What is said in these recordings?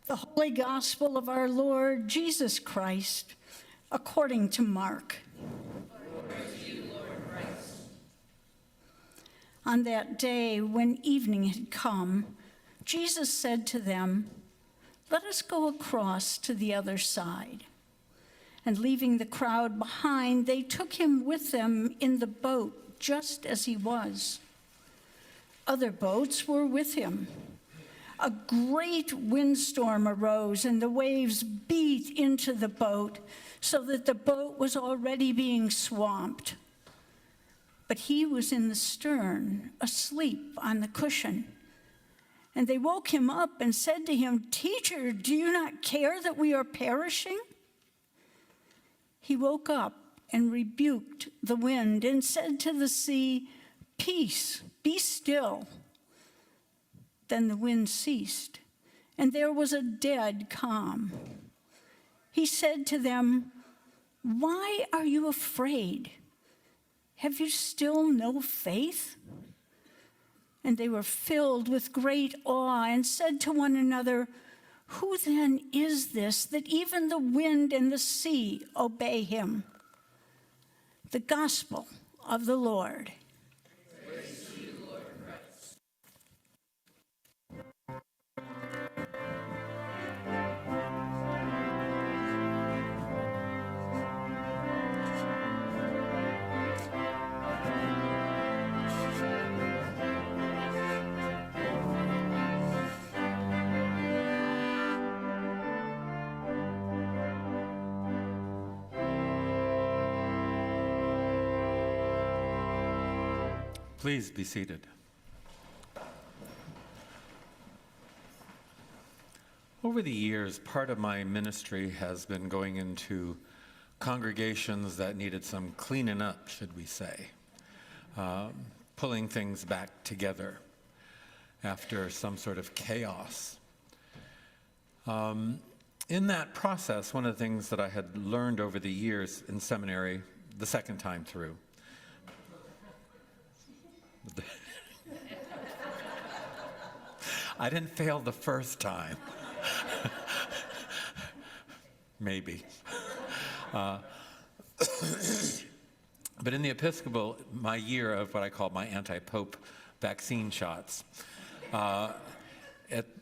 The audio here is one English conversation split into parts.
The Holy Gospel of our Lord Jesus Christ, according to Mark. Glory to you, Lord Christ. On that day, when evening had come, Jesus said to them, "Let us go across to the other side." And leaving the crowd behind, they took him with them in the boat, just as he was. Other boats were with him. A great windstorm arose, and the waves beat into the boat, so that the boat was already being swamped. But he was in the stern, asleep on the cushion. And they woke him up and said to him, "Teacher, do you not care that we are perishing?" He woke up and rebuked the wind and said to the sea, "Peace, be still." Then the wind ceased, and there was a dead calm. He said to them, "Why are you afraid? Have you still no faith?" And they were filled with great awe and said to one another, "Who then is this that even the wind and the sea obey him?" The Gospel of the Lord. Praise to you, Lord Christ. Please be seated. Over the years, part of my ministry has been going into congregations that needed some cleaning up, should we say, pulling things back together after some sort of chaos. In that process, one of the things that I had learned over the years in seminary, the second time through, I didn't fail the first time. Maybe. But in the Episcopal, my year of what I call my anti-Pope vaccine shots, at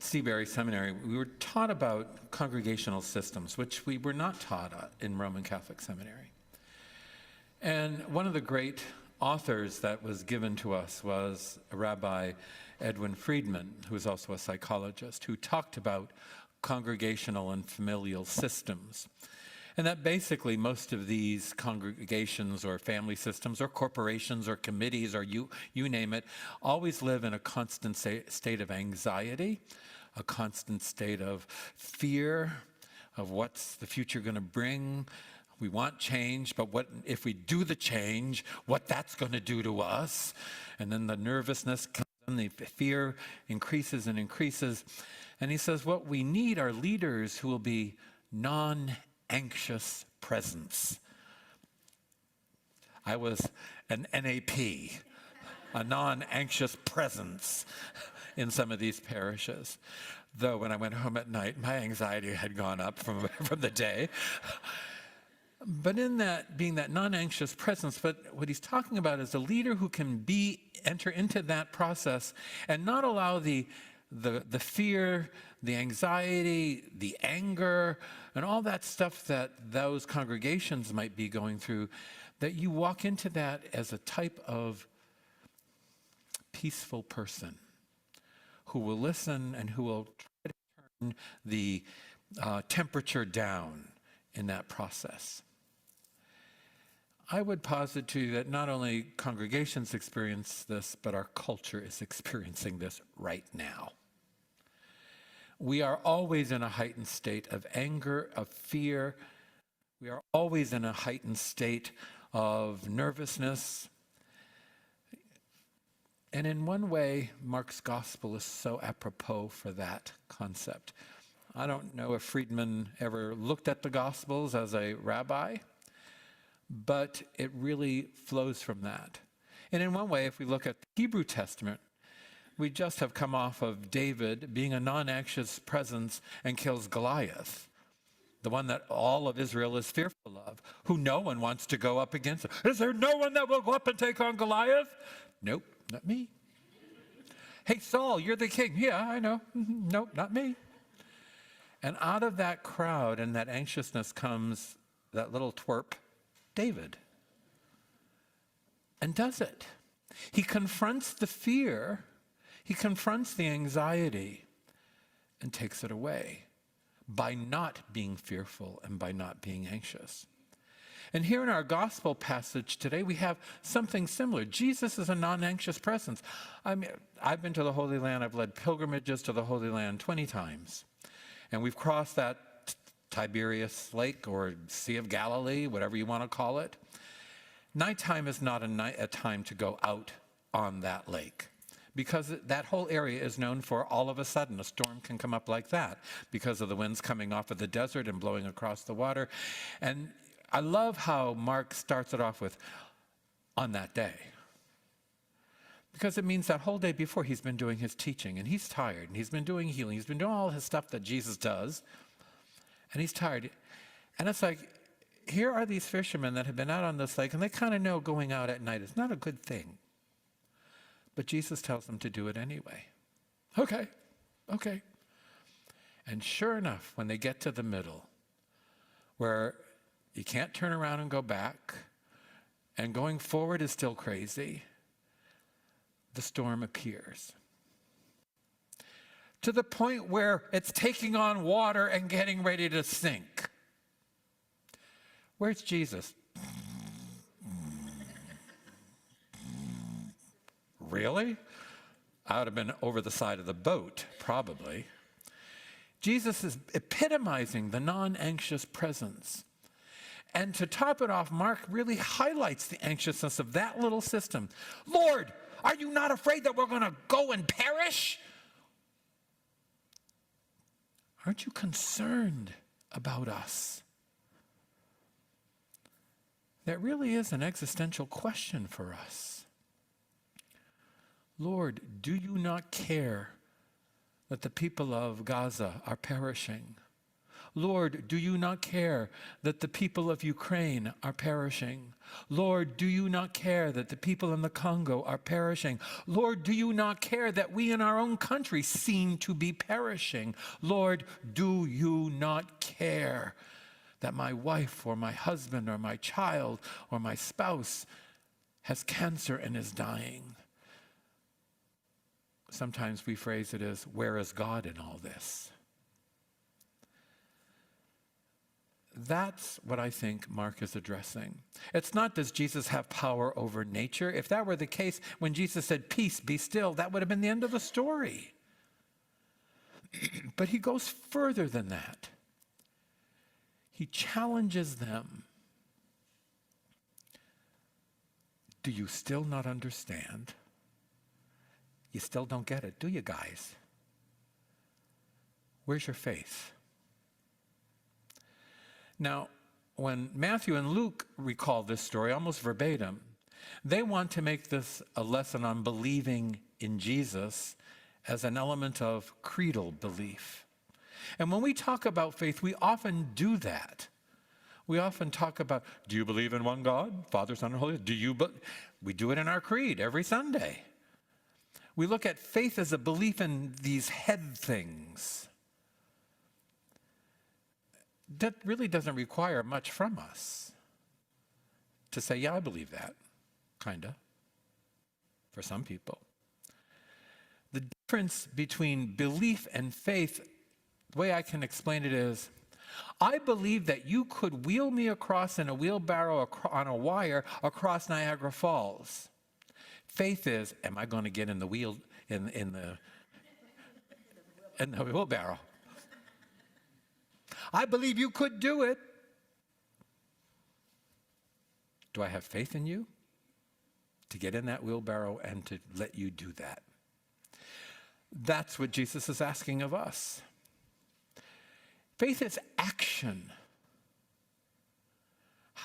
Seabury Seminary, we were taught about congregational systems, which we were not taught in Roman Catholic Seminary. And one of the great authors that was given to us was Rabbi Edwin Friedman, who was also a psychologist, who talked about congregational and familial systems. And that basically most of these congregations or family systems or corporations or committees or you name it, always live in a constant state of anxiety, a constant state of fear of what's the future going to bring. We want change, but what if we do the change, what that's going to do to us? And then the nervousness comes and the fear increases and increases. And he says, what we need are leaders who will be non-anxious presence. I was an NAP, a non-anxious presence in some of these parishes. Though when I went home at night, my anxiety had gone up from the day. But in that, being that non-anxious presence, but what he's talking about is a leader who can enter into that process and not allow the fear, the anxiety, the anger, and all that stuff that those congregations might be going through, that you walk into that as a type of peaceful person who will listen and who will try to turn the temperature down in that process. I would posit to you that not only congregations experience this, but our culture is experiencing this right now. We are always in a heightened state of anger, of fear. We are always in a heightened state of nervousness. And in one way, Mark's gospel is so apropos for that concept. I don't know if Friedman ever looked at the Gospels as a rabbi, but it really flows from that. And in one way, if we look at the Hebrew Testament, We just have come off of David being a non-anxious presence and kills Goliath, the one that all of Israel is fearful of, who no one wants to go up against. Is there no one that will go up and take on Goliath? Nope, not me. Hey, Saul, you're the king. Yeah, I know. Nope, not me. And out of that crowd and that anxiousness comes that little twerp, David, and does it. He confronts the fear, he confronts the anxiety, and takes it away by not being fearful and by not being anxious. And here in our gospel passage today, we have something similar. Jesus is a non-anxious presence. I mean, I've been to the Holy Land. I've led pilgrimages to the Holy Land 20 times. And we've crossed that Tiberias Lake or Sea of Galilee, whatever you want to call it. Nighttime is not a time to go out on that lake, because that whole area is known for all of a sudden a storm can come up like that because of the winds coming off of the desert and blowing across the water. And I love how Mark starts it off with, on that day. Because it means that whole day before he's been doing his teaching, and he's tired, and he's been doing healing, he's been doing all his stuff that Jesus does, and he's tired. And it's like, here are these fishermen that have been out on this lake, and they kind of know going out at night is not a good thing. But Jesus tells them to do it anyway. Okay. And sure enough, when they get to the middle, where you can't turn around and go back, and going forward is still crazy, the storm appears. To the point where it's taking on water and getting ready to sink. Where's Jesus? Really? I would have been over the side of the boat, probably. Jesus is epitomizing the non-anxious presence. And to top it off, Mark really highlights the anxiousness of that little system. Lord, are you not afraid that we're going to go and perish? Aren't you concerned about us? That really is an existential question for us. Lord, do you not care that the people of Gaza are perishing? Lord, do you not care that the people of Ukraine are perishing? Lord, do you not care that the people in the Congo are perishing? Lord, do you not care that we in our own country seem to be perishing? Lord, do you not care that my wife or my husband or my child or my spouse has cancer and is dying? Sometimes we phrase it as, where is God in all this? That's what I think Mark is addressing. It's not, does Jesus have power over nature? If that were the case, when Jesus said, peace, be still, that would have been the end of the story. But he goes further than that. He challenges them. Do you still not understand? You still don't get it, do you guys? Where's your faith? Now, when Matthew and Luke recall this story almost verbatim, they want to make this a lesson on believing in Jesus as an element of creedal belief. And when we talk about faith, we often do that. We often talk about, do you believe in one God, Father, Son, and Holy Spirit? We do it in our creed every Sunday. We look at faith as a belief in these head things. That really doesn't require much from us to say, yeah, I believe that, kind of, for some people. The difference between belief and faith, the way I can explain it is, I believe that you could wheel me across in a wheelbarrow on a wire across Niagara Falls. Faith is, am I going to get in the wheelbarrow? I believe you could do it. Do I have faith in you to get in that wheelbarrow and to let you do that? That's what Jesus is asking of us. Faith is action.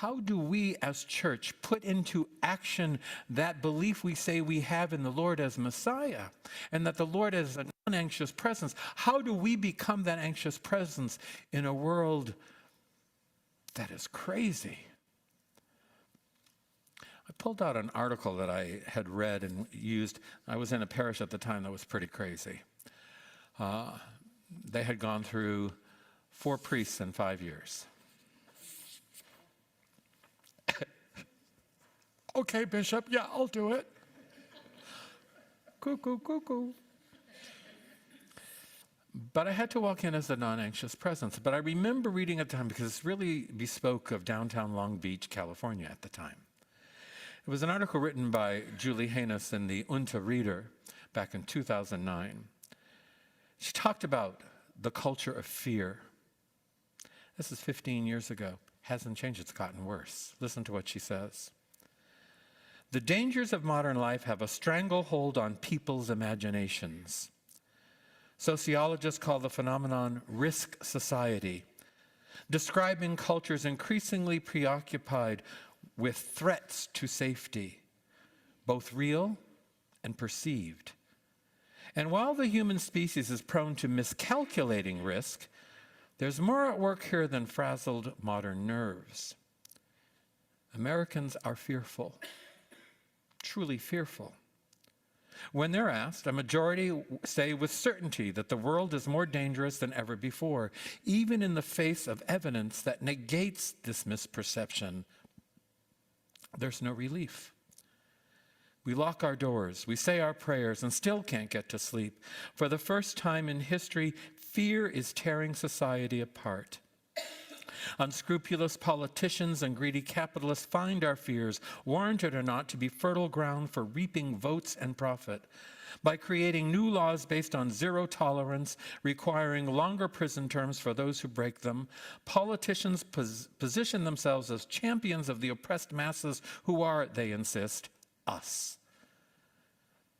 how do we as church put into action that belief we say we have in the Lord as Messiah and that the Lord is a non-anxious presence? How do we become that anxious presence in a world that is crazy? I pulled out an article that I had read and used. I was in a parish at the time that was pretty crazy. They had gone through 4 priests in 5 years. Okay, Bishop, yeah, I'll do it. Cuckoo, cuckoo. But I had to walk in as a non-anxious presence. But I remember reading at the time, because it's really bespoke of downtown Long Beach, California at the time. It was an article written by Julie Haynes in the Unta Reader back in 2009. She talked about the culture of fear. This is 15 years ago. Hasn't changed, it's gotten worse. Listen to what she says. The dangers of modern life have a stranglehold on people's imaginations. Sociologists call the phenomenon risk society, describing cultures increasingly preoccupied with threats to safety, both real and perceived. And while the human species is prone to miscalculating risk, there's more at work here than frazzled modern nerves. Americans are fearful, truly fearful. When they're asked, a majority say with certainty that the world is more dangerous than ever before, even in the face of evidence that negates this misperception. There's no relief. We lock our doors, we say our prayers, and still can't get to sleep. For the first time in history, fear is tearing society apart. Unscrupulous politicians and greedy capitalists find our fears, warranted or not, to be fertile ground for reaping votes and profit. By creating new laws based on zero tolerance, requiring longer prison terms for those who break them, politicians position themselves as champions of the oppressed masses who are, they insist, us.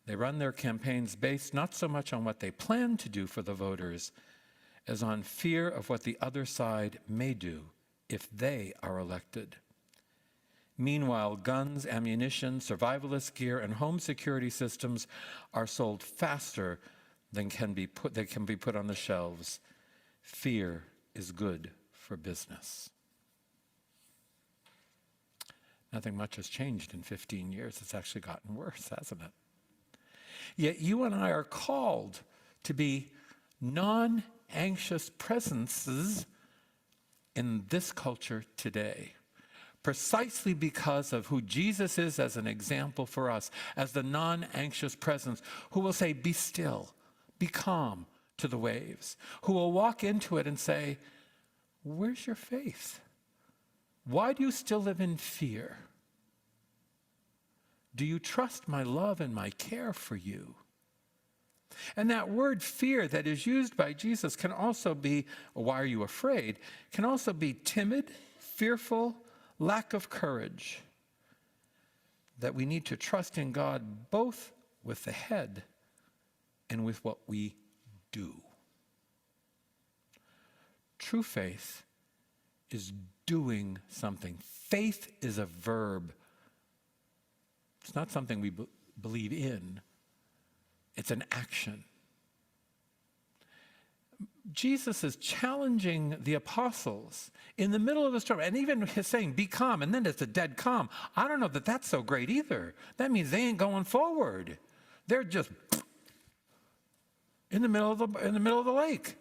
They run their campaigns based not so much on what they plan to do for the voters as on fear of what the other side may do if they are elected. Meanwhile, guns, ammunition, survivalist gear, and home security systems are sold faster than can be put on the shelves. Fear is good for business. Nothing much has changed in 15 years. It's actually gotten worse, hasn't it? Yet you and I are called to be non-anxious presences in this culture today, precisely because of who Jesus is as an example for us, as the non-anxious presence, who will say, be still, be calm to the waves, who will walk into it and say, where's your faith? Why do you still live in fear? Do you trust my love and my care for you? And that word fear that is used by Jesus can also be, why are you afraid? Can also be timid, fearful, lack of courage. That we need to trust in God both with the head and with what we do. True faith is doing something. Faith is a verb. It's not something we believe in. It's an action. Jesus is challenging the apostles in the middle of the storm, and even his saying, be calm, and then it's a dead calm. I don't know that that's so great either. That means they ain't going forward. They're just in the middle of the lake.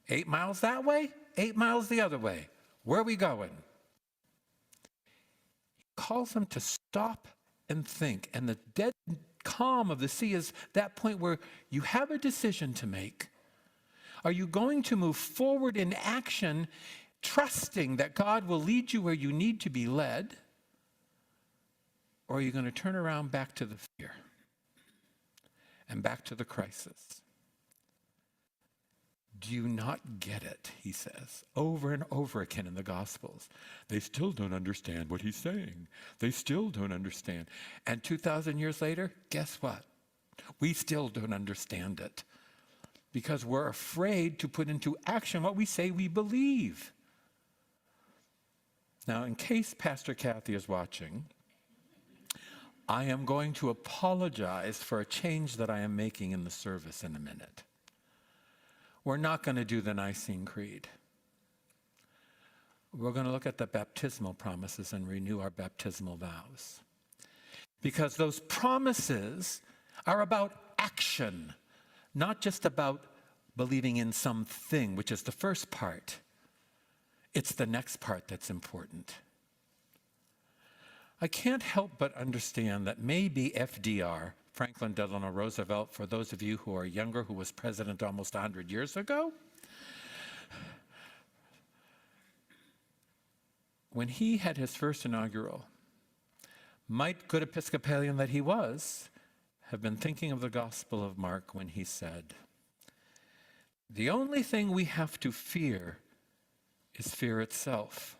8 miles that way, 8 miles the other way. Where are we going? He calls them to stop and think, and the dead calm of the sea is that point where you have a decision to make. Are you going to move forward in action, trusting that God will lead you where you need to be led? Or are you going to turn around back to the fear and back to the crisis? Do you not get it, he says, over and over again in the Gospels. They still don't understand what he's saying. They still don't understand. And 2,000 years later, guess what? We still don't understand it because we're afraid to put into action what we say we believe. Now, in case Pastor Kathy is watching, I am going to apologize for a change that I am making in the service in a minute. We're not going to do the Nicene Creed. We're going to look at the baptismal promises and renew our baptismal vows. Because those promises are about action, not just about believing in something, which is the first part. It's the next part that's important. I can't help but understand that maybe FDR, Franklin Delano Roosevelt, for those of you who are younger, who was president almost 100 years ago, when he had his first inaugural, might, good Episcopalian that he was, have been thinking of the Gospel of Mark when he said, "The only thing we have to fear is fear itself.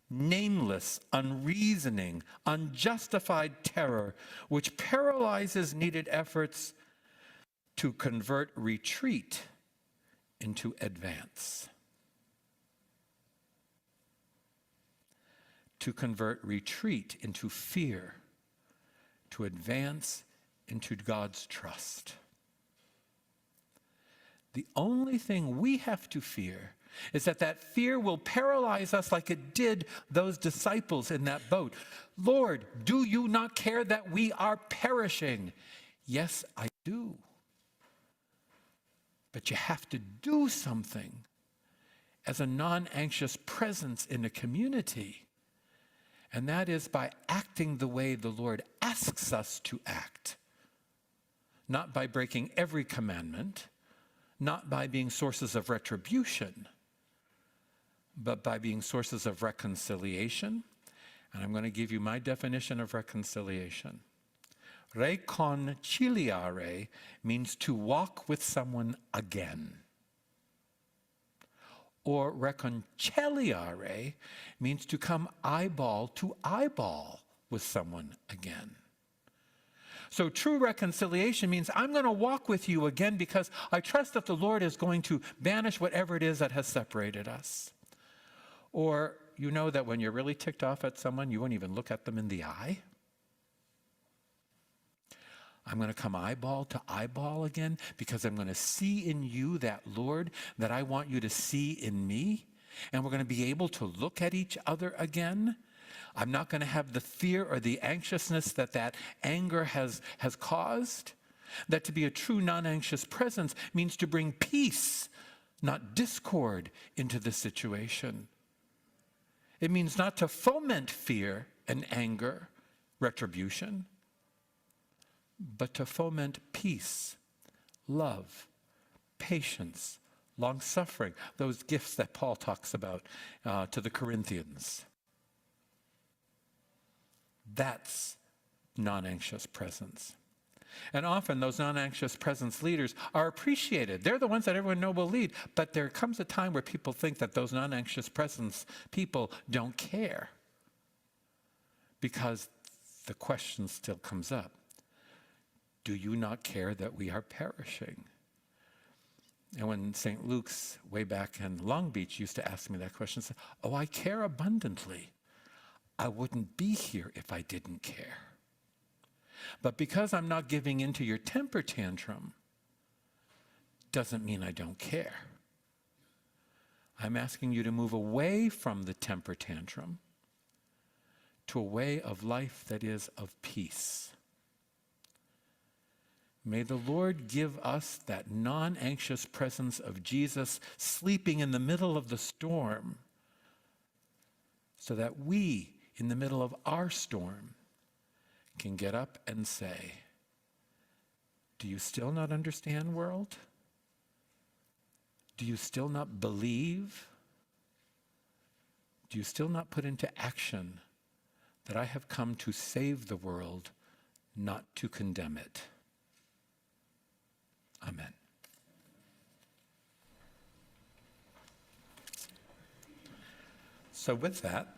Nameless, unreasoning, unjustified terror, which paralyzes needed efforts to convert retreat into advance." To convert retreat into fear, to advance into God's trust. The only thing we have to fear is that fear will paralyze us like it did those disciples in that boat. "Lord, do you not care that we are perishing?" "Yes, I do." But you have to do something as a non-anxious presence in a community. And that is by acting the way the Lord asks us to act. Not by breaking every commandment, not by being sources of retribution, but by being sources of reconciliation. And I'm going to give you my definition of reconciliation. Reconciliare means to walk with someone again. Or reconciliare means to come eyeball to eyeball with someone again. So true reconciliation means I'm going to walk with you again because I trust that the Lord is going to banish whatever it is that has separated us. Or you know that when you're really ticked off at someone, you won't even look at them in the eye. I'm going to come eyeball to eyeball again because I'm going to see in you that Lord that I want you to see in me. And we're going to be able to look at each other again. I'm not going to have the fear or the anxiousness that anger has caused. That to be a true non-anxious presence means to bring peace, not discord, into the situation. It means not to foment fear and anger, retribution, but to foment peace, love, patience, long-suffering, those gifts that Paul talks about to the Corinthians. That's non-anxious presence. And often those non-anxious presence leaders are appreciated. They're the ones that everyone knows will lead. But there comes a time where people think that those non-anxious presence people don't care. Because the question still comes up. Do you not care that we are perishing? And when St. Luke's way back in Long Beach used to ask me that question, I said, "Oh, I care abundantly. I wouldn't be here if I didn't care. But because I'm not giving in to your temper tantrum, doesn't mean I don't care. I'm asking you to move away from the temper tantrum to a way of life that is of peace." May the Lord give us that non-anxious presence of Jesus sleeping in the middle of the storm so that we, in the middle of our storm, can get up and say, "Do you still not understand, world? Do you still not believe? Do you still not put into action that I have come to save the world, not to condemn it?" Amen. So with that,